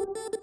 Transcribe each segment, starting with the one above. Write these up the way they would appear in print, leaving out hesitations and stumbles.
Thank you.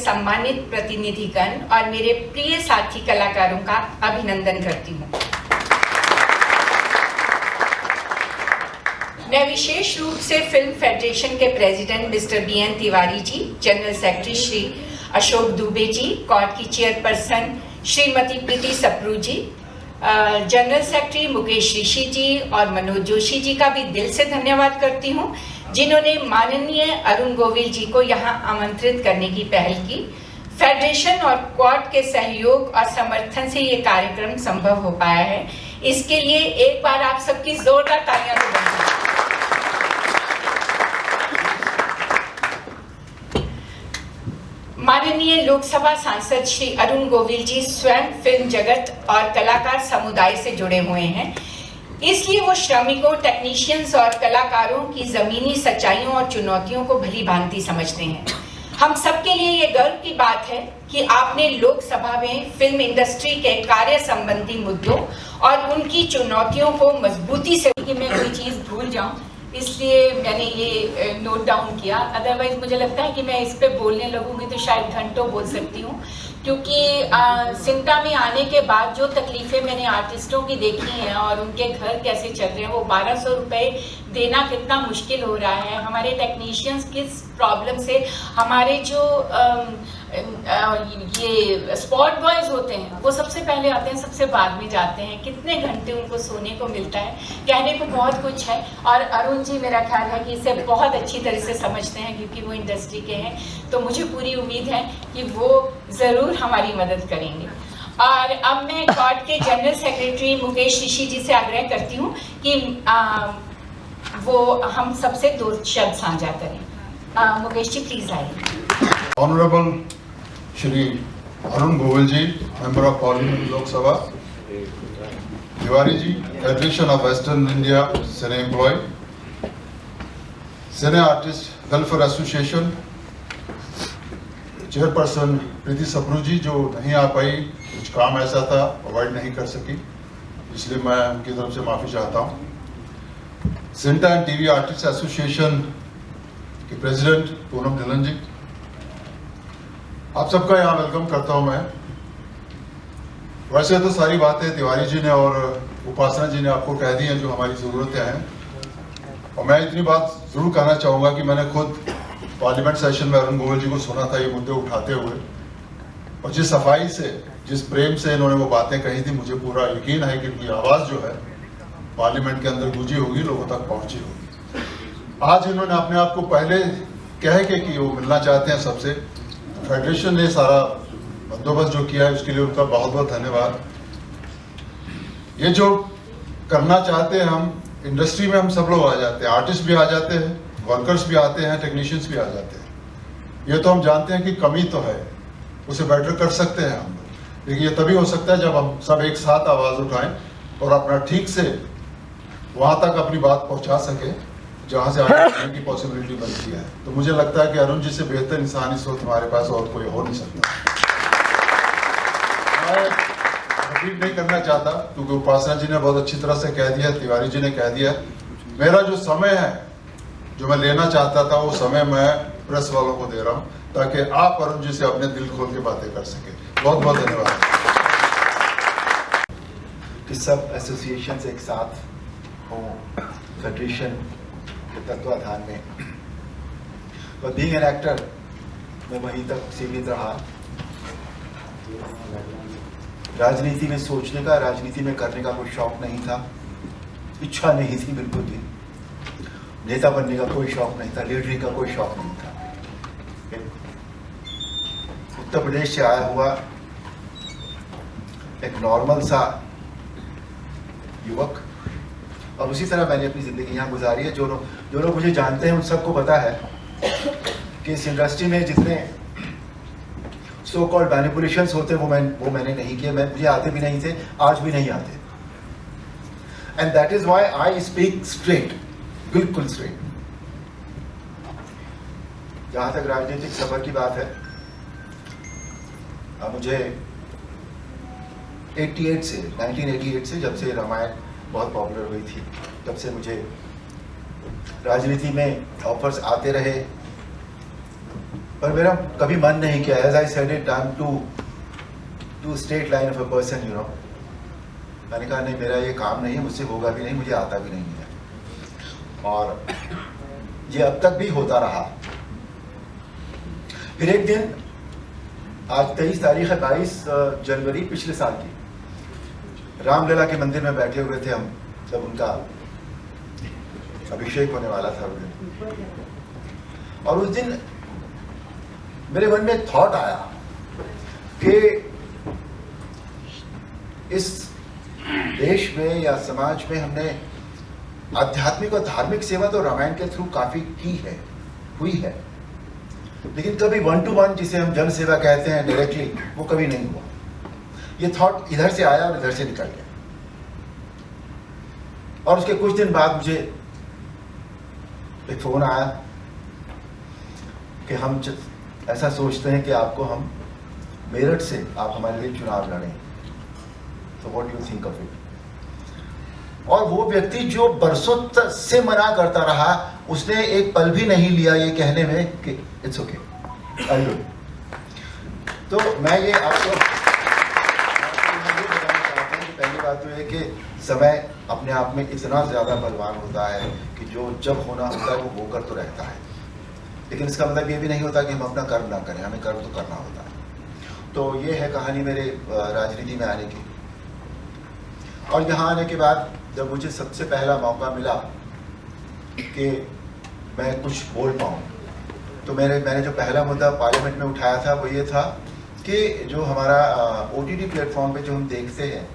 सम्मानित प्रतिनिधिगण और मेरे प्रिय साथी कलाकारों का अभिनंदन करती हूँ। मैं विशेष रूप से फिल्म फेडरेशन के president mister BN Tiwari ji, general secretary Shri Ashok Dubey ji, court की चेयरपर्सन श्रीमती प्रीति सप्रू जी, जनरल सेक्रेटरी मुकेश ऋषि जी और मनोज जोशी जी का भी दिल से धन्यवाद करती हूँ, जिन्होंने माननीय अरुण गोविल जी को यहाँ आमंत्रित करने की पहल की। फेडरेशन और कोर्ट के सहयोग और समर्थन से ये कार्यक्रम संभव हो पाया है। इसके लिए एक बार आप सबकी जोरदार तालियां बजाएं। माननीय लोकसभा सांसद श्री अरुण गोविल जी स्वयं फिल्म जगत और कलाकार समुदाय से जुड़े हुए हैं, इसलिए वो श्रमिकों, टेक्नीशियंस और कलाकारों की जमीनी सच्चाइयों और चुनौतियों को भली भांति समझते हैं। हम सबके लिए ये गर्व की बात है कि आपने लोकसभा में फिल्म इंडस्ट्री के कार्य संबंधी मुद्दों और उनकी चुनौतियों को मजबूती से, कि मैं कोई चीज भूल जाऊं, इसलिए मैंने ये नोट डाउन किया। अदरवाइज मुझे लगता है कि मैं इस पे बोलने लगूंगी तो शायद घंटों बोल सकती हूँ, क्योंकि सिंटा में आने के बाद जो तकलीफ़ें मैंने आर्टिस्टों की देखी हैं और उनके घर कैसे चल रहे हैं, वो 1200 रुपये देना कितना मुश्किल हो रहा है। हमारे टेक्नीशियंस किस प्रॉब्लम से, हमारे जो ये स्पॉट बॉयज़ होते हैं वो सबसे पहले आते हैं, सबसे बाद में जाते हैं। कितने घंटे उनको सोने को मिलता है, कहने को बहुत कुछ है। और अरुण जी मेरा ख्याल है कि इसे बहुत अच्छी तरह से समझते हैं, क्योंकि वो इंडस्ट्री के हैं। तो मुझे पूरी उम्मीद है कि वो ज़रूर हमारी मदद करेंगे। और अब मैं कॉर्ट के जनरल सेक्रेटरी मुकेश ऋषि जी से आग्रह करती हूँ कि वो हम सबसे 2 शब्द साझा करें। मुकेश जी प्लीज़ आइए। Honourable Shri Arun Govil ji, member of parliament Lok Sabha, Tiwari ji, federation of western India cine employ, cine artist welfare association, chairperson Preeti Sapru ji जो नहीं आ पाई, कुछ काम ऐसा था अवॉइड नहीं कर सकी, इसलिए मैं उनकी तरफ से माफ़ी चाहता हूँ। CINTAA and TV artist association के प्रेसिडेंट पूनम ढिल्लन जी, आप सबका यहाँ वेलकम करता हूँ मैं। वैसे तो सारी बातें तिवारी जी ने और उपासना जी ने आपको कह दी हैं जो हमारी ज़रूरतें हैं, और मैं इतनी बात ज़रूर कहना चाहूँगा कि मैंने खुद पार्लियामेंट सेशन में अरुण गोविल जी को सुना था ये मुद्दे उठाते हुए, और जिस सफाई से, जिस प्रेम से इन्होंने वो बातें कही थी, मुझे पूरा यकीन है कि इनकी आवाज़ जो है पार्लियामेंट के अंदर गूंजी होगी, लोगों तक पहुँची होगी। आज इन्होंने अपने आप को पहले कह के कि वो मिलना चाहते हैं सबसे, फेडरेशन ने सारा बंदोबस्त जो किया है उसके लिए उनका बहुत बहुत धन्यवाद। ये जो करना चाहते हैं हम, इंडस्ट्री में हम सब लोग आ जाते हैं, आर्टिस्ट भी आ जाते हैं, वर्कर्स भी आते हैं, टेक्नीशियंस भी आ जाते हैं। ये तो हम जानते हैं कि कमी तो है, उसे बेटर कर सकते हैं हम, लेकिन ये तभी हो सकता है जब हम सब एक साथ आवाज़ उठाएं और अपना ठीक से वहाँ तक अपनी बात पहुँचा सके जहाँ से आगे बढ़ने की पॉसिबिलिटी बनती है। तो मुझे लगता है कि अरुण जी से बेहतर इंसान इस वक्त हमारे पास और कोई हो नहीं सकता। मैं रिपीट नहीं करना चाहता क्योंकि उपासना जी ने बहुत अच्छी तरह से कह दिया, तिवारी जी ने कह दिया। मेरा जो समय है जो मैं लेना चाहता था वो समय मैं प्रेस वालों को दे रहा हूँ ताकि आप अरुण जी से अपने दिल खोल के बातें कर सके। बहुत बहुत धन्यवाद। कि सब एसोसिएशंस एक साथ हों फेडरेशन के तत्वाधान में, और बीइंग एन एक्टर मैं वहीं तक सीमित रहा। राजनीति में सोचने का, राजनीति में करने का कोई शौक नहीं था, इच्छा नहीं थी बिल्कुल भी। नेता बनने का कोई शौक नहीं था, लीडरी का कोई शौक नहीं था। उत्तर प्रदेश से आया हुआ एक नॉर्मल सा युवक, और उसी तरह मैंने अपनी ज़िंदगी यहाँ गुजारी है। जो लोग मुझे जानते हैं उन सबको पता है कि इस इंडस्ट्री में जितने सो कॉल्ड मैनिपुलेशंस होते हैं वो मैंने नहीं किए। मुझे आते भी नहीं थे, आज भी नहीं आते। And that is why I speak straight, बिल्कुल स्ट्रेट। जहाँ तक राजनीतिक सफर की बात है, मुझे 1988 से जब से रामायण बहुत पॉपुलर हुई थी तब से मुझे राजनीति में ऑफर्स आते रहे, पर मेरा कभी मन नहीं किया। As I said it, I am too straight line of a person, you know. मैंने कहा नहीं, मेरा ये काम नहीं है, मुझसे होगा भी नहीं, मुझे आता भी नहीं है, और ये अब तक भी होता रहा। फिर एक दिन, आज 23 तारीख है, 22 जनवरी पिछले साल की, रामलला के मंदिर में बैठे हुए थे हम, जब उनका अभिषेक होने वाला था। और उस दिन मेरे मन में थॉट आया कि इस देश में या समाज में हमने आध्यात्मिक और धार्मिक सेवा तो रामायण के थ्रू काफी की है, हुई है, लेकिन कभी 1 to 1 जिसे हम जन सेवा कहते हैं डायरेक्टली, वो कभी नहीं हुआ। ये थॉट इधर से आया और इधर से निकल गया, और उसके कुछ दिन बाद मुझे एक फोन आया कि हम ऐसा सोचते हैं कि आपको हम मेरठ से आप हमारे लिए चुनाव लड़ें, तो what do you think of it. और वो व्यक्ति जो बरसों से मना करता रहा, उसने एक पल भी नहीं लिया ये कहने में कि इट्स ओके, आई डू। तो मैं ये आपको बताना चाहता हूँ कि पहली बात तो ये कि समय अपने आप में इतना ज़्यादा बलवान होता है कि जो जब होना होता है वो होकर तो रहता है, लेकिन इसका मतलब ये भी नहीं होता कि हम अपना कर्म ना करें, हमें कर्म तो करना होता है। तो ये है कहानी मेरे राजनीति में आने की। और यहाँ आने के बाद जब मुझे सबसे पहला मौका मिला कि मैं कुछ बोल पाऊँ, तो मैंने जो पहला मुद्दा पार्लियामेंट में उठाया था वो ये था कि जो हमारा OTT प्लेटफॉर्म पे जो हम देखते हैं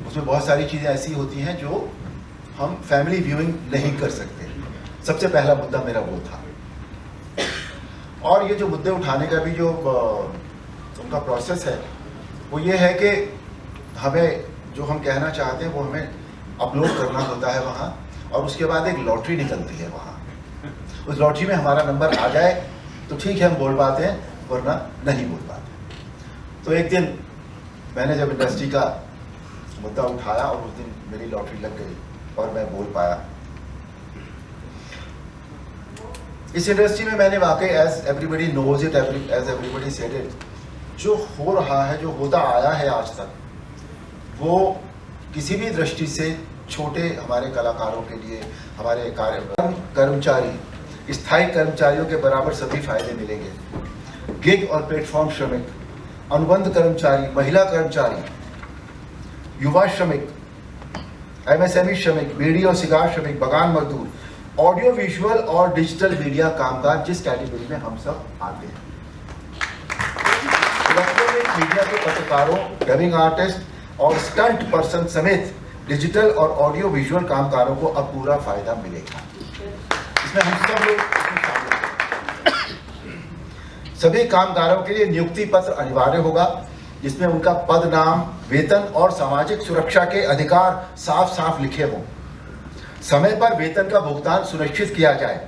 उसमें बहुत सारी चीज़ें ऐसी होती हैं जो हम फैमिली व्यूइंग नहीं कर सकते। सबसे पहला मुद्दा मेरा वो था। और ये जो मुद्दे उठाने का भी जो उनका प्रोसेस है वो ये है कि हमें जो हम कहना चाहते हैं वो हमें अपलोड करना होता है वहाँ, और उसके बाद एक लॉटरी निकलती है वहाँ। उस लॉटरी में हमारा नंबर आ जाए तो ठीक है, हम बोल पाते हैं, वरना नहीं बोल पाते। तो एक दिन मैंने जब इंडस्ट्री का मुद्दा उठाया और उस दिन मेरी लॉटरी लग गई और मैं बोल पाया। इस इंडस्ट्री में मैंने वाकई, as everybody knows it, as everybody said it, जो हो रहा है, जो होता आया है आज तक, वो किसी भी दृष्टि से छोटे हमारे कलाकारों के लिए, हमारे कर्मचारी, स्थायी कर्मचारियों के बराबर सभी फायदे मिलेंगे। गिग और प्लेटफॉर्म श्रमिक, अनुबंध कर्मचारी, महिला कर्मचारी, युवा श्रमिक, MSME श्रमिक, बीड़ी और सिगार श्रमिक, बगान मजदूर, ऑडियो विजुअल और डिजिटल मीडिया कामगार, जिस कैटेगरी में हम सब आते हैं। इलेक्ट्रॉनिक मीडिया के पत्रकारों, डबिंग आर्टिस्ट और स्टंट पर्सन समेत डिजिटल और ऑडियो विजुअल कामगारों को अब पूरा फायदा मिलेगा। इसमें हम सब लोग शामिल हैं। सभी कामगारों के लिए नियुक्ति पत्र अनिवार्य होगा, जिसमें उनका पद नाम, वेतन और सामाजिक सुरक्षा के अधिकार साफ साफ लिखे हों। समय पर वेतन का भुगतान सुनिश्चित किया जाए।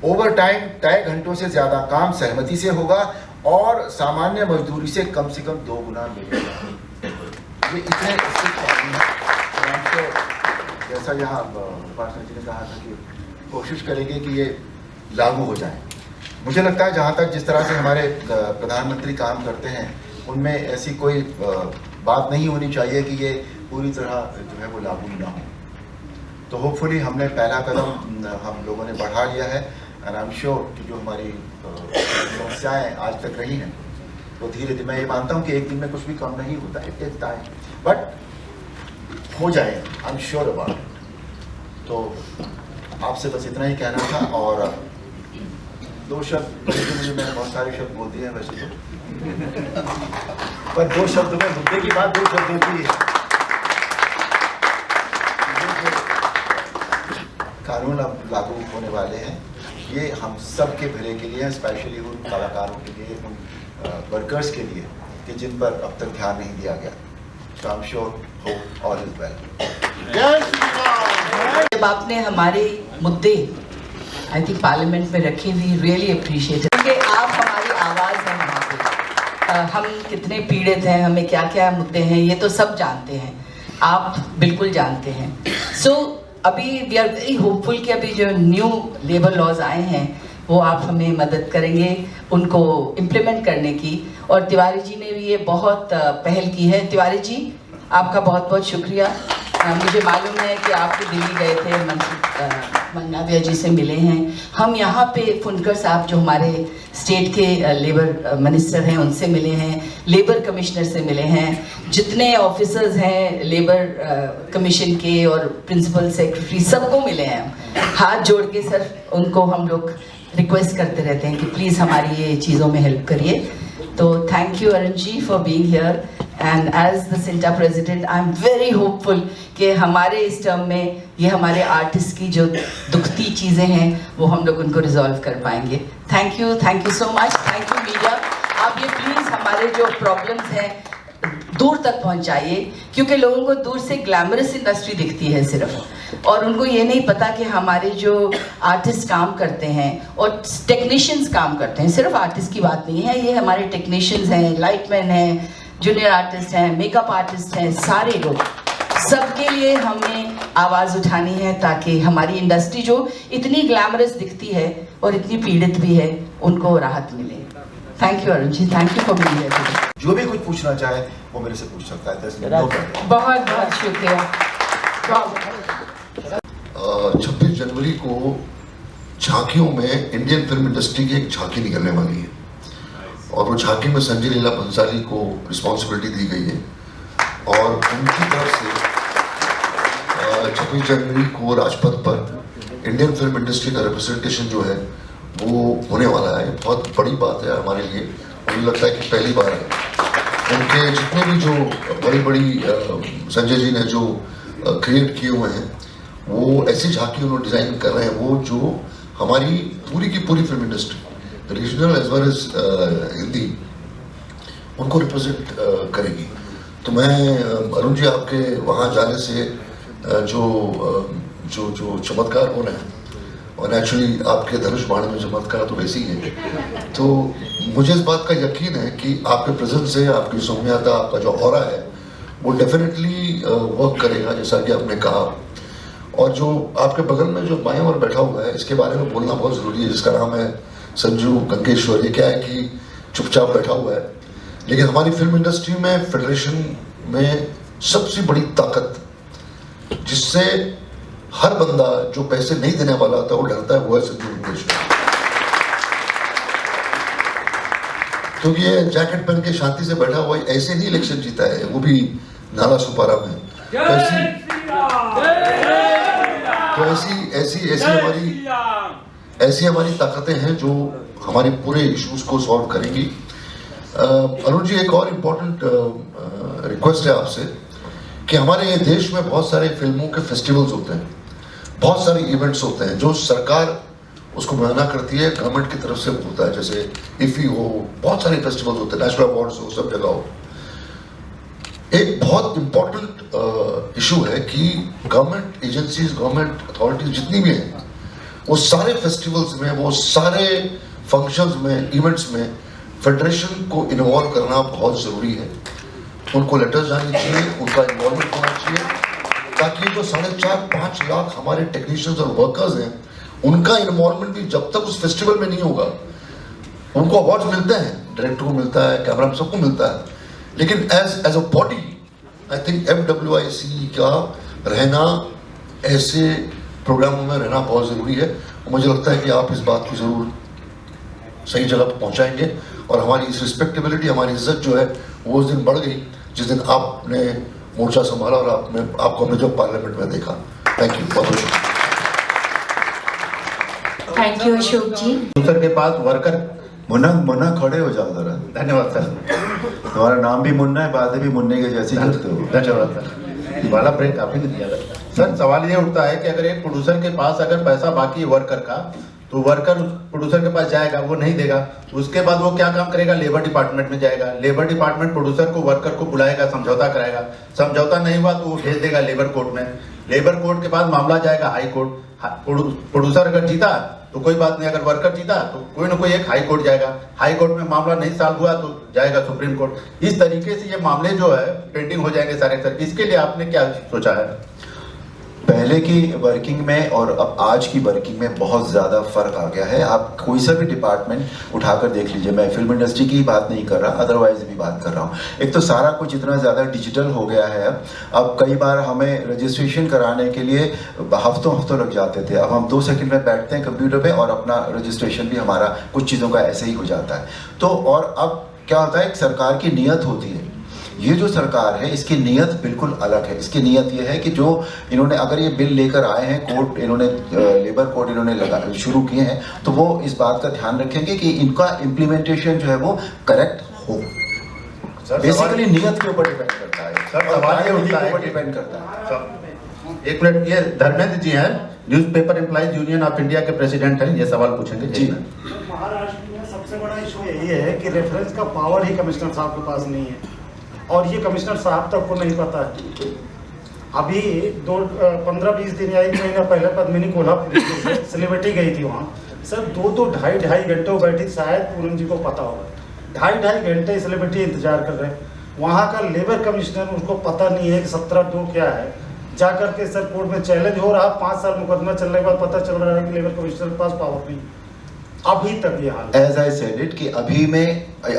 ओवर टाइम तय घंटों से ज्यादा काम सहमति से होगा और सामान्य मजदूरी से कम 2 गुना मिलेगा। ये इतने जैसा यहाँ उपासना जी ने कहा था कि कोशिश करेंगे कि ये लागू हो जाए। मुझे लगता है जहाँ तक जिस तरह से हमारे प्रधानमंत्री काम करते हैं उनमें ऐसी कोई बात नहीं होनी चाहिए कि ये पूरी तरह जो है वो लागू ना हो। तो होपफुली हमने पहला कदम हम लोगों ने बढ़ा लिया है, एंड आई एम श्योर कि जो हमारी समस्याएं आज तक रही हैं तो धीरे धीरे, मैं ये मानता हूँ कि एक दिन में कुछ भी कम नहीं होता, इट टेक्स टाइम, बट हो जाए, I am sure about it. तो आपसे बस इतना ही कहना था। और 2 शब्द, मैंने बहुत सारे शब्द बोल दिए हैं वैसे तो, पर 2 शब्द में मुद्दे की बात 2 शब्द होती है। कानून अब लागू होने वाले हैं, ये हम सब के भले के लिए, स्पेशली उन कलाकारों के लिए, उन वर्कर्स के लिए कि जिन पर अब तक ध्यान नहीं दिया गया। So I'm sure hope all is well. जब आपने हमारे मुद्दे आई थिंक पार्लियामेंट में रखे, वी रियली अप्रिशिएट, क्योंकि आप हमारी आवाज़ हैं वहाँ पे। हम कितने पीड़ित हैं, हमें क्या क्या मुद्दे हैं, ये तो सब जानते हैं, आप बिल्कुल जानते हैं। सो अभी वी आर वेरी होपफुल कि अभी जो न्यू लेबर लॉज आए हैं वो आप हमें मदद करेंगे उनको इम्प्लीमेंट करने की। और तिवारी जी ने भी ये बहुत पहल की है। तिवारी जी, आपका बहुत बहुत शुक्रिया। मुझे मालूम है कि आप दिल्ली गए थे, मन्नाविया जी से मिले हैं। हम यहाँ पे फुनकर साहब जो हमारे स्टेट के लेबर मिनिस्टर हैं उनसे मिले हैं, लेबर कमिश्नर से मिले हैं, जितने ऑफिसर्स हैं लेबर कमीशन के और प्रिंसिपल सेक्रेटरी सबको मिले हैं। हाथ जोड़ के सर उनको हम लोग रिक्वेस्ट करते रहते हैं कि प्लीज़ हमारी ये चीज़ों में हेल्प करिए। तो thank you Arun ji for being here, and as the CINTAA president I am very hopeful कि हमारे इस टर्म में ये हमारे आर्टिस्ट की जो दुखती चीज़ें हैं वो हम लोग उनको रिजॉल्व कर पाएंगे। Thank you so much. Thank you media, आप ये प्लीज़ हमारे जो प्रॉब्लम्स हैं दूर तक पहुंचाइए, क्योंकि लोगों को दूर से ग्लैमरस इंडस्ट्री दिखती है सिर्फ, और उनको ये नहीं पता कि हमारे जो आर्टिस्ट काम करते हैं और टेक्नीशियंस काम करते हैं, सिर्फ आर्टिस्ट की बात नहीं है, ये हमारे टेक्नीशियंस हैं, लाइटमैन हैं, जूनियर आर्टिस्ट हैं, मेकअप आर्टिस्ट हैं, सारे लोग सबके लिए हमें आवाज़ उठानी है ताकि हमारी इंडस्ट्री जो इतनी ग्लैमरस दिखती है और इतनी पीड़ित भी है, उनको राहत मिले। Thank you Arun ji, thank you for being here today. जो भी कुछ पूछना चाहे वो मेरे से पूछ सकता है। बहुत बहुत शुक्रिया। 26 जनवरी को झांकियों में इंडियन फिल्म इंडस्ट्री की एक झांकी निकलने वाली है और वो झांकी में संजय लीला भंसाली को रिस्पॉन्सिबिलिटी दी गई है और उनकी तरफ से 26 जनवरी को राजपथ पर इंडियन फिल्म इंडस्ट्री का रिप्रेजेंटेशन जो है वो होने वाला है। बहुत बड़ी बात है हमारे लिए, मुझे लगता है कि पहली बार है। उनके जितने भी जो बड़ी बड़ी संजय जी ने जो क्रिएट किए हुए हैं वो ऐसी झांकी उन्होंने डिज़ाइन कर रहे हैं वो जो हमारी पूरी की पूरी film industry regional as well as Hindi उनको रिप्रेजेंट करेगी। तो मैं अरुण जी आपके वहाँ जाने से जो जो जो चमत्कार हो रहे हैं और नेचुरली आपके धनुष बाण में चमत्कार तो वैसे ही है, तो मुझे इस बात का यकीन है कि आपके प्रेजेंस से आपकी सौम्यता, आपका जो ऑरा है वो डेफिनेटली वर्क करेगा जैसा कि आपने कहा। और जो आपके बगल में जो बाएं ओर बैठा हुआ है इसके बारे में बोलना बहुत ज़रूरी है, जिसका नाम है संजू गंगेश्वर। ये क्या है कि चुपचाप बैठा हुआ है, लेकिन हमारी फिल्म इंडस्ट्री में फेडरेशन में सबसे बड़ी ताकत जिससे हर बंदा जो पैसे नहीं देने वाला होता वो डरता है, वो है संजू गंगेश्वर। क्योंकि ये जैकेट पहन के शांति से बैठा हुआ है, ऐसे नहीं इलेक्शन जीता है, वो भी नाला सुपारा में। तो ऐसी हमारी ताकतें हैं जो हमारे पूरे इश्यूज को सॉल्व करेंगी। अरुण जी, एक और इम्पोर्टेंट रिक्वेस्ट है आपसे कि हमारे देश में बहुत सारे फिल्मों के फेस्टिवल्स होते हैं, बहुत सारे इवेंट्स होते हैं जो सरकार उसको मना करती है, गवर्नमेंट की तरफ से होता है, जैसे इफ़ी हो, बहुत सारे फेस्टिवल्स होते हैं, नेशनल अवार्ड्स हो, सब जगह हो। एक बहुत इम्पोर्टेंट इशू है कि गवर्नमेंट एजेंसीज, गवर्नमेंट अथॉरिटीज जितनी भी हैं वो सारे फेस्टिवल्स में, वो सारे फंक्शंस में, इवेंट्स में फेडरेशन को इन्वॉल्व करना बहुत ज़रूरी है। उनको लेटर्स जानी चाहिए, उनका इन्वॉल्वमेंट होना चाहिए, ताकि जो 4.5-5 लाख हमारे टेक्नीशियंस और वर्कर्स हैं उनका इन्वॉल्वमेंट भी जब तक उस फेस्टिवल में नहीं होगा। उनको अवार्ड्स मिलते हैं, डायरेक्टर को मिलता है, कैमरा सबको मिलता है, लेकिन as a body I think FWIC का रहना, ऐसे प्रोग्रामों में रहना बहुत ज़रूरी है। और मुझे लगता है कि आप इस बात को ज़रूर सही जगह पर पहुँचाएंगे और हमारी इस रिस्पेक्टेबिलिटी, हमारी इज्जत जो है वो उस दिन बढ़ गई जिस दिन आपने मोर्चा संभाला और आपको हमने जो पार्लियामेंट में देखा। थैंक यू, बहुत बहुत शुक्रिया। Thank you Ashok ji. Sir के पास वर्कर मुन्ना खड़े हो जाओ जरा। धन्यवाद सर। तुम्हारा नाम भी मुन्ना है, बातें भी मुन्ने के जैसी करते हो। धन्यवाद सर। वाला ब्रेक आपने दिया था सर। सवाल ये उठता है कि अगर एक प्रोड्यूसर के पास अगर पैसा बाकी है वर्कर का, तो वर्कर प्रोड्यूसर के पास जाएगा, वो नहीं देगा, उसके बाद वो क्या काम करेगा? लेबर डिपार्टमेंट में जाएगा। लेबर डिपार्टमेंट प्रोड्यूसर को, वर्कर को बुलाएगा, समझौता कराएगा। समझौता नहीं हुआ तो वो भेज देगा लेबर कोर्ट में। लेबर कोर्ट के बाद मामला जाएगा हाई कोर्ट। प्रोड्यूसर अगर जीता तो कोई बात नहीं, अगर वर्कर जीता तो कोई ना कोई एक हाई कोर्ट जाएगा। हाई कोर्ट में मामला नहीं सॉल्व हुआ तो जाएगा सुप्रीम कोर्ट। इस तरीके से ये मामले जो है पेंडिंग हो जाएंगे सारे सर। इसके लिए आपने क्या सोचा है? पहले की वर्किंग में और अब आज की वर्किंग में बहुत ज़्यादा फर्क आ गया है। आप कोई सा भी डिपार्टमेंट उठाकर देख लीजिए, मैं फिल्म इंडस्ट्री की बात नहीं कर रहा, अदरवाइज भी बात कर रहा हूँ। एक तो सारा कुछ इतना ज़्यादा डिजिटल हो गया है। अब कई बार हमें रजिस्ट्रेशन कराने के लिए हफ्तों लग जाते थे, अब हम 2 सेकंड में बैठते हैं कंप्यूटर पे और अपना रजिस्ट्रेशन भी हमारा कुछ चीज़ों का ऐसे ही हो जाता है। तो और अब क्या होता है, एक सरकार की नीयत होती है। ये जो सरकार है इसकी नीयत बिल्कुल अलग है। इसकी नीयत ये है कि जो इन्होंने अगर ये बिल लेकर आए हैं, कोर्ट इन्होंने लेबर कोड इन्होंने लगा शुरू किए हैं, तो वो इस बात का ध्यान रखेंगे कि इनका इम्प्लीमेंटेशन जो है वो करेक्ट हो। बेसिकली नीयत के ऊपर डिपेंड करता है सर। सवाल ये उठता है, डिपेंड करता है। एक मिनट, ये धर्मेंद्र जी हैं, newspaper employees union of India के प्रेसिडेंट हैं, ये सवाल पूछेंगे जी। महाराष्ट्र में सबसे बड़ा इशू यही है कि रेफरेंस का पावर ही कमिश्नर साहब के पास नहीं है और ये कमिश्नर साहब तक को नहीं पता है। अभी 15-20 दिन या 1 महीना पहले पद्मिनी कोल्हापुर से सेलिब्रिटी गई थी वहाँ सर। 2-2 ढाई घंटे वो बैठी, शायद पूनम जी को पता होगा। 2.5 घंटे सेलिब्रिटी इंतजार कर रहे हैं वहाँ का लेबर कमिश्नर उनको पता नहीं है कि 17(2) क्या है, जा करके सर कोर्ट में चैलेंज हो रहा, 5 साल मुकदमा चलने के बाद पता चल रहा है कि लेबर कमिश्नर के पास पावर नहीं। अभी तक ये हाल एज आई सेड इट कि अभी में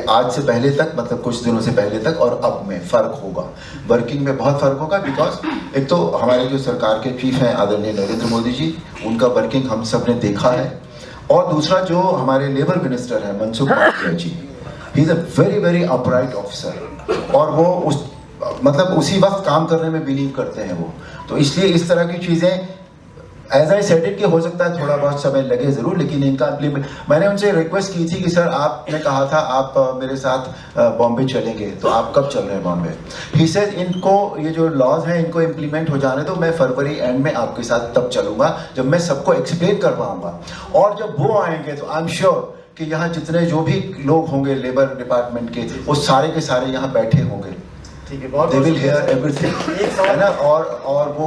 आज से पहले तक, मतलब कुछ दिनों से पहले तक और अब में फर्क होगा, वर्किंग में बहुत फर्क होगा। बिकॉज एक तो हमारे जो सरकार के चीफ हैं आदरणीय नरेंद्र मोदी जी, उनका वर्किंग हम सब ने देखा है, और दूसरा जो हमारे लेबर मिनिस्टर हैं Mansukh Mandaviya ji, he is a very very upright officer, और वो उस मतलब उसी वक्त काम करने में बिलीव करते हैं वो। तो इसलिए इस तरह की चीज़ें एज आई सेड इट कि हो सकता है थोड़ा बहुत समय लगे ज़रूर, लेकिन इनका मैंने उनसे रिक्वेस्ट की थी कि सर आपने कहा था आप मेरे साथ बॉम्बे चलेंगे, तो आप कब चल रहे हैं बॉम्बे? ही सेड इनको ये जो लॉज हैं इनको इम्प्लीमेंट हो जाने दो, मैं फरवरी एंड में आपके साथ तब चलूँगा जब मैं सबको एक्सप्लेन कर पाऊँगा, और जब वो आएंगे तो आई एम श्योर कि यहाँ जितने जो भी लोग होंगे लेबर डिपार्टमेंट के, वो सारे के सारे यहाँ बैठे होंगे। ठीक है, बहुत They will hear everything, एक सवाल है ना। और वो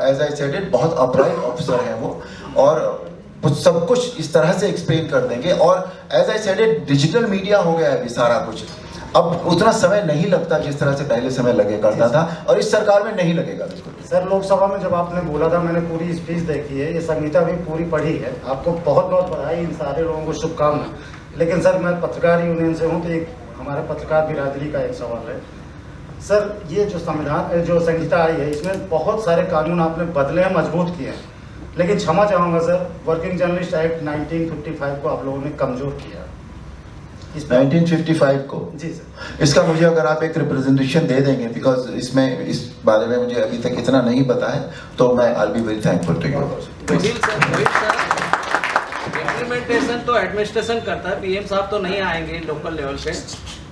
एज आई सेड इट बहुत अपराइट ऑफिसर हैं वो, और वो सब कुछ इस तरह से एक्सप्लेन कर देंगे। और as I said it digital media हो गया है अभी सारा कुछ, अब उतना समय नहीं लगता जिस तरह से पहले समय लगे करता था, और इस सरकार में नहीं लगेगा बिल्कुल। सर लोकसभा में जब आपने बोला था, मैंने पूरी स्पीच देखी है, ये संहिता भी पूरी पढ़ी है, आपको बहुत बहुत बधाई, इन सारे लोगों को शुभकामना। लेकिन सर मैं पत्रकार यूनियन से हूँ, तो एक हमारे पत्रकार बिरादरी का एक सवाल है सर, ये जो संविधान जो संहिता आई है, इसमें बहुत सारे कानून आपने बदले हैं, मजबूत किए हैं, लेकिन क्षमा चाहूँगा सर, वर्किंग जर्नलिस्ट एक्ट 1955 को आप लोगों ने कमजोर किया। 1955 को जी सर, इसका मुझे अगर आप एक रिप्रेजेंटेशन दे देंगे, बिकॉज इसमें इस बारे में मुझे अभी तक इतना नहीं पता है, तो मैं I be very thankful to you. Implementation तो एडमिनिस्ट्रेशन करता है, पीएम साहब तो नहीं आएंगे लोकल लेवल पे।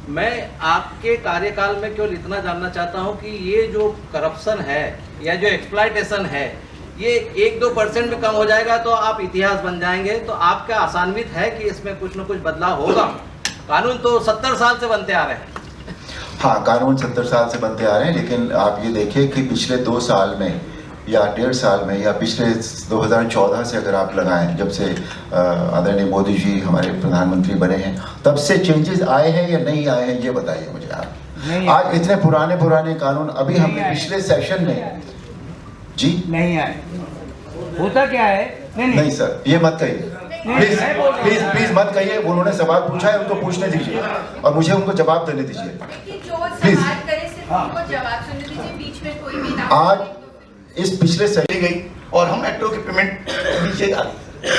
मैं आपके कार्यकाल में केवल इतना जानना चाहता हूं कि ये जो करप्शन है या जो एक्सप्लॉयटेशन है, ये 1-2% में कम हो जाएगा तो आप इतिहास बन जाएंगे, तो आपका आसान्वित है कि इसमें कुछ न कुछ बदलाव होगा? कानून तो 70 साल से बनते आ रहे हैं। हाँ, कानून 70 साल से बनते आ रहे हैं, लेकिन आप ये देखिए कि पिछले 2 साल में या 1.5 साल में या पिछले 2014 से अगर आप लगाएं, जब से आदरणीय मोदी जी हमारे प्रधानमंत्री बने हैं, तब से चेंजेस आए हैं या नहीं आए हैं, ये बताइए मुझे आप। आज इतने पुराने कानून, अभी हमने पिछले सेशन में जी नहीं आए, होता क्या है? नहीं सर, ये मत कहिए प्लीज प्लीज प्लीज मत कहिए। उन्होंने सवाल पूछा है, उनको पूछने दीजिए और मुझे उनको जवाब देने दीजिए प्लीज। आज इस पिछले चली गई और हम एक्टरों की पेमेंट नीचे आ गई,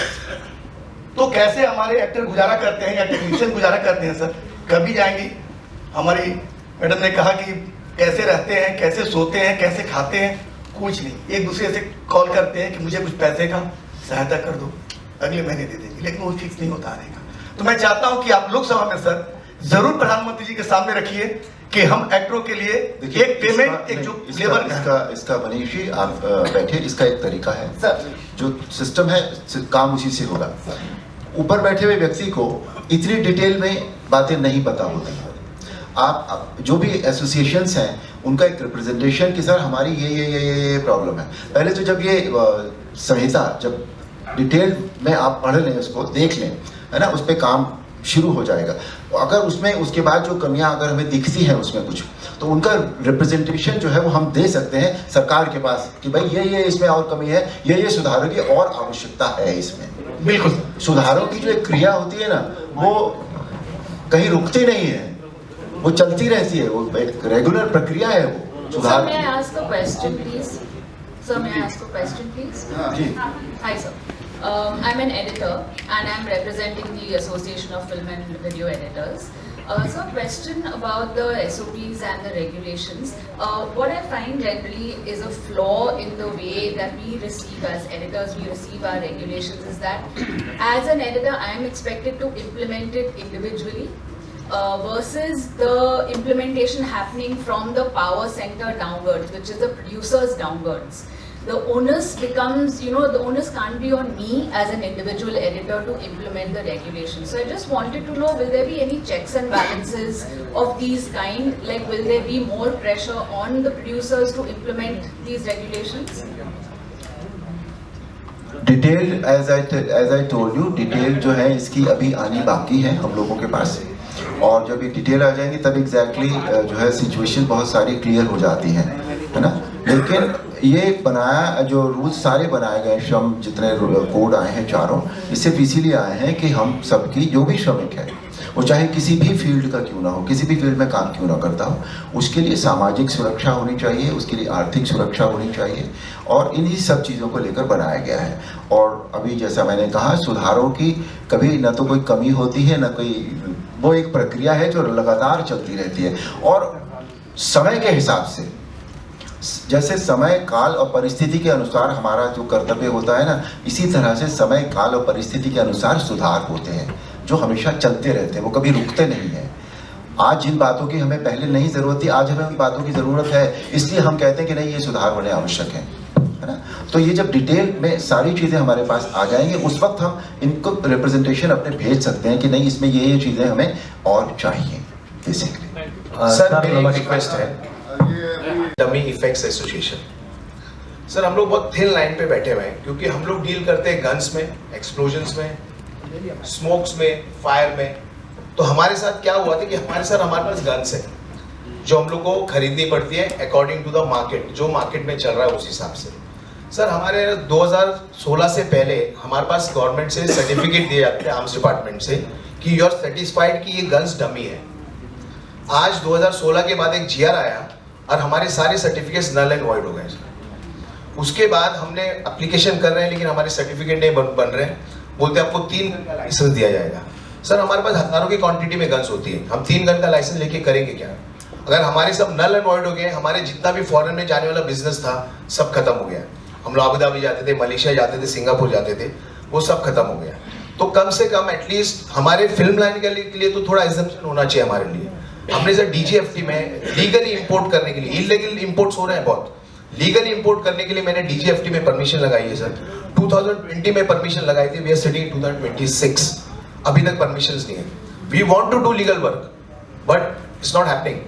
तो कैसे हमारे एक्टर गुजारा करते हैं या टेक्नीशियन गुजारा करते हैं सर? कभी जाएंगी? हमारी मैडम ने कहा कि कैसे रहते हैं, कैसे सोते हैं, कैसे खाते हैं, कुछ नहीं। एक दूसरे से कॉल करते हैं कि मुझे कुछ पैसे का सहायता कर दो, अगले महीने दे देंगे, लेकिन वो फिक्स नहीं होता रहेगा। तो मैं चाहता हूं कि आप लोकसभा में सर जरूर प्रधानमंत्री जी के सामने रखिए कि हम एक्टरों के लिए एक पेमेंट, एक जो लेबर इसका मनीष जी आप बैठिए, इसका एक तरीका है सर, जो सिस्टम है काम उसी से होगा। ऊपर बैठे हुए व्यक्ति को इतनी डिटेल में बातें नहीं पता होती। आप जो भी एसोसिएशंस हैं उनका एक रिप्रेजेंटेशन कि सर हमारी ये प्रॉब्लम है। पहले तो जब ये संहिता जब डिटेल में आप पढ़ लें, उसको देख लें, है ना, उस पर काम शुरू हो जाएगा। अगर उसमें उसके बाद जो कमियां अगर हमें दिखती हैं उसमें कुछ, तो उनका रिप्रेजेंटेशन जो है वो हम दे सकते हैं सरकार के पास कि भाई ये इसमें और कमी है, ये सुधारों की और आवश्यकता है इसमें। बिल्कुल, सुधारों की जो एक क्रिया होती है ना, वो कहीं रुकती नहीं है, वो चलती रहती है, वो एक रेगुलर प्रक्रिया है वो सुधार की। जी, Hi sir. I'm an editor and I'm representing the Association of Film and Video Editors. So question about the SOPs and the regulations. What I find generally is a flaw in the way that we receive as editors, we receive our regulations, is that as an editor I am expected to implement it individually versus the implementation happening from the power center downwards, which is the producers downwards. The onus becomes, the onus can't be on me as an individual editor to implement the regulations. So I just wanted to know, will there be any checks and balances of these kind? Like, will there be more pressure on the producers to implement these regulations? Detail as I told you, detail जो है इसकी अभी आनी बाकी है हम लोगों के पास। और जब ये डिटेल आ जाएंगी तब एग्जैक्टली जो है सिचुएशन बहुत सारी क्लियर हो जाती हैं, है ना। लेकिन ये बनाया जो रूल्स सारे बनाए गए श्रम जितने कोड आए हैं चारों, ये सिर्फ इसीलिए आए हैं कि हम सबकी जो भी श्रमिक है वो चाहे किसी भी फील्ड का क्यों ना हो, किसी भी फील्ड में काम क्यों ना करता हो, उसके लिए सामाजिक सुरक्षा होनी चाहिए, उसके लिए आर्थिक सुरक्षा होनी चाहिए, और इन्हीं सब चीज़ों को लेकर बनाया गया है। और अभी जैसा मैंने कहा, सुधारों की कभी न तो कोई कमी होती है न कोई, वो एक प्रक्रिया है जो लगातार चलती रहती है। और समय के हिसाब से, जैसे समय काल और परिस्थिति के अनुसार हमारा जो कर्तव्य होता है ना, इसी तरह से समय काल और परिस्थिति के अनुसार सुधार होते हैं जो हमेशा चलते रहते हैं, वो कभी रुकते नहीं हैं। आज जिन बातों की हमें पहले नहीं ज़रूरत थी, आज हमें उन बातों की ज़रूरत है, इसलिए हम कहते हैं कि नहीं, ये सुधार होने आवश्यक है ना। तो ये जब डिटेल में सारी चीज़ें हमारे पास आ जाएंगी, उस वक्त हम इनको रिप्रेजेंटेशन अपने भेज सकते हैं कि नहीं, इसमें ये चीज़ें हमें और चाहिए बेसिकली। सर मेरी एक रिक्वेस्ट है, डमी इफेक्ट्स एसोसिएशन, सर हम लोग बहुत थिन लाइन पे बैठे हुए हैं, क्योंकि हम लोग डील करते हैं गन्स में, एक्सप्लोजन्स में, स्मोक्स में, फायर में। तो हमारे साथ क्या हुआ था कि हमारे पास गन्स है जो हम लोग को खरीदनी पड़ती है अकॉर्डिंग टू द मार्केट, जो मार्केट में चल रहा है उस हिसाब से। सर हमारे 2016 से पहले हमारे पास गवर्नमेंट से सर्टिफिकेट दिए जाते हैं, आर्म्स डिपार्टमेंट से, कि यू आर सेटिस्फाइड कि ये गन्स डमी है। आज 2016 के बाद एक जीआर आया और हमारे सारे सर्टिफिकेट्स नल एंड वॉइड हो गए। उसके बाद हमने एप्लीकेशन कर रहे हैं, लेकिन हमारे सर्टिफिकेट नहीं बन रहे हैं। बोलते आपको 3 लाइसेंस दिया जाएगा। सर हमारे पास हजारों की क्वांटिटी में गन्स होती है, हम 3 गन का लाइसेंस लेके करेंगे क्या? अगर हमारे सब नल एंड वॉइड हो गए, हमारे जितना भी फॉरेन में जाने वाला बिजनेस था सब खत्म हो गया। हम लोग अबू धाबी जाते थे, मलेशिया जाते थे, सिंगापुर जाते थे, वो सब खत्म हो गया। तो कम से कम एटलीस्ट हमारे फिल्म लाइन के लिए तो थोड़ा एग्जम्पशन होना चाहिए हमारे लिए। हमने सर डीजीएफटी में लीगली इंपोर्ट करने के लिए, इलीगल इंपोर्ट्स हो रहे हैं बहुत, लीगली इंपोर्ट करने के लिए मैंने डीजीएफटी में परमिशन लगाई है सर। 2020 में परमिशन लगाई थी, वी आर सिटिंग 2026, अभी तक परमिशंस नहीं है। We want to do legal work but it's not happening.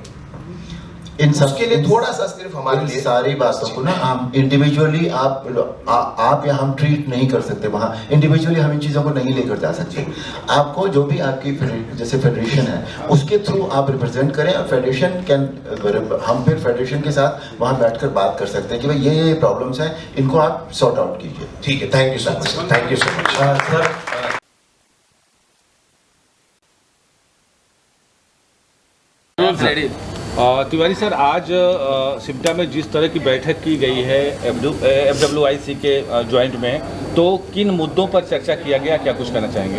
इन सब के लिए थोड़ा सा सिर्फ हमारे लिए सारी बातों को ना हम इंडिविजुअली आप या हम ट्रीट नहीं कर सकते, वहाँ इंडिविजुअली हम इन चीज़ों को नहीं लेकर जा सकते। आपको जो भी आपकी जैसे फेडरेशन है उसके थ्रू आप रिप्रेजेंट करें, और फेडरेशन कैन, हम फिर फेडरेशन के साथ वहाँ बैठकर बात कर सकते हैं कि भाई ये प्रॉब्लम्स हैं, इनको आप सॉर्ट आउट कीजिए। ठीक है, thank you so much, thank you so much sir. Tiwari sir, आज सिमटा में जिस तरह की बैठक की गई है FWIC के ज्वाइंट में, तो किन मुद्दों पर चर्चा किया गया, क्या कुछ कहना चाहेंगे?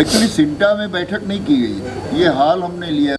एक्चुअली सिमटा में बैठक नहीं की गई, ये हाल हमने लिया